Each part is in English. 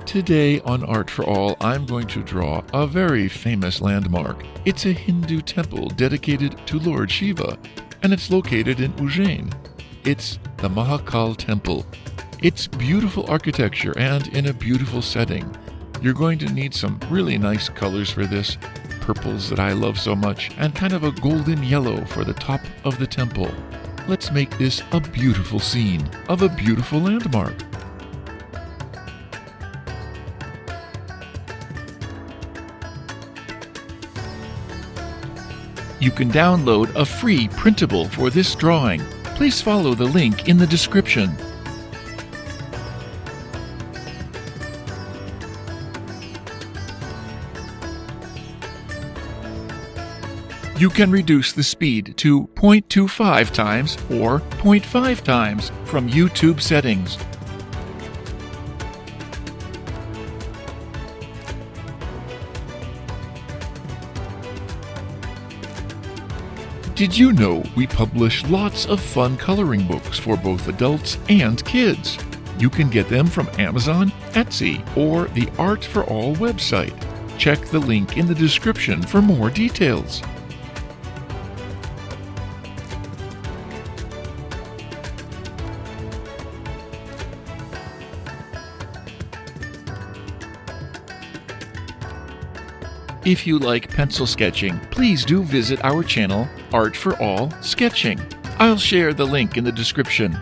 Today on Art for All, I'm going to draw a very famous landmark. It's a Hindu temple dedicated to Lord Shiva, and it's located in Ujjain. It's the Mahakal temple. It's beautiful architecture and in a beautiful setting. You're going to need some really nice colors for this, purples that I love so much, and kind of a golden yellow for the top of the temple. Let's make this a beautiful scene of a beautiful landmark. You can download a free printable for this drawing. Please follow the link in the description. You can reduce the speed to 0.25 times or 0.5 times from YouTube settings. Did you know we publish lots of fun coloring books for both adults and kids? You can get them from Amazon, Etsy, or the Art for All website. Check the link in the description for more details. If you like pencil sketching, please do visit our channel, Art for All Sketching. I'll share the link in the description.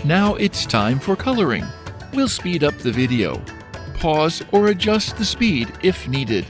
Now it's time for coloring. We'll speed up the video. Pause or adjust the speed if needed.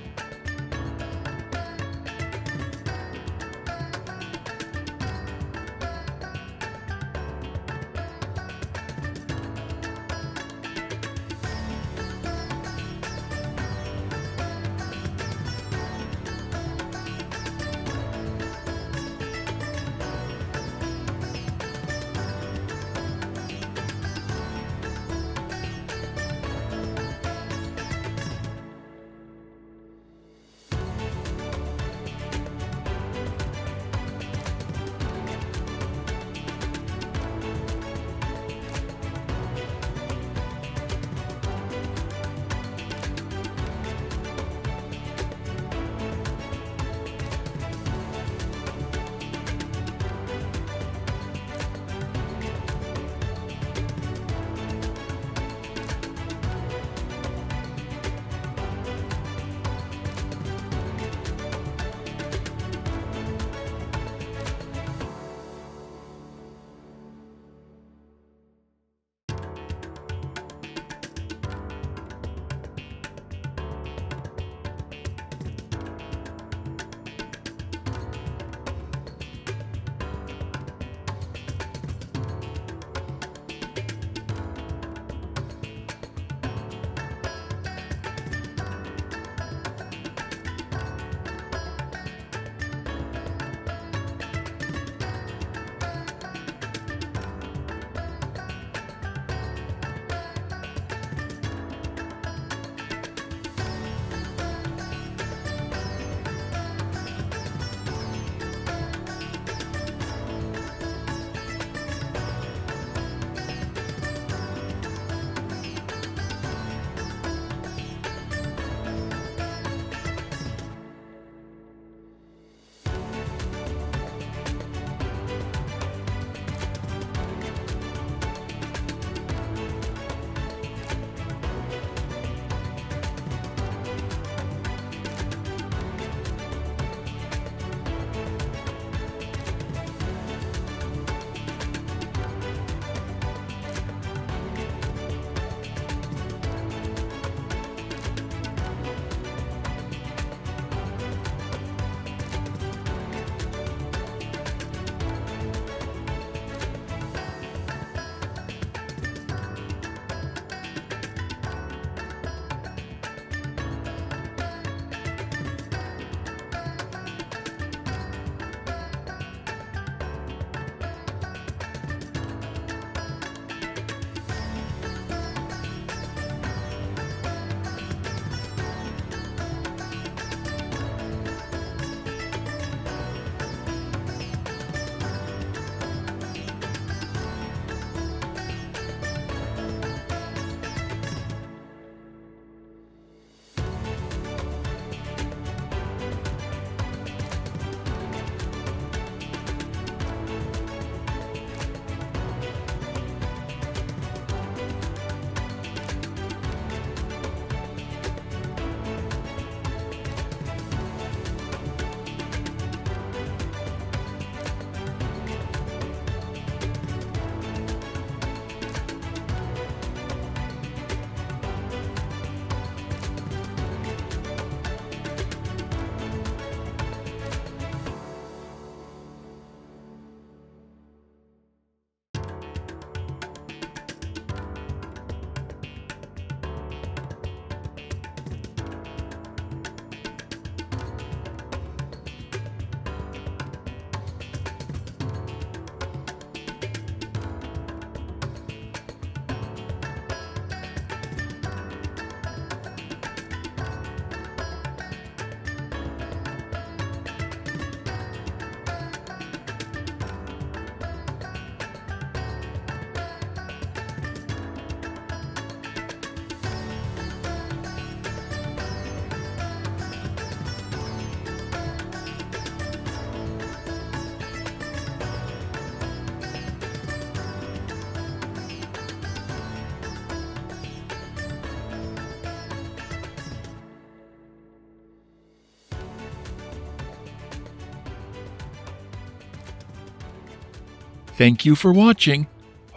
Thank you for watching.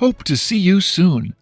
Hope to see you soon.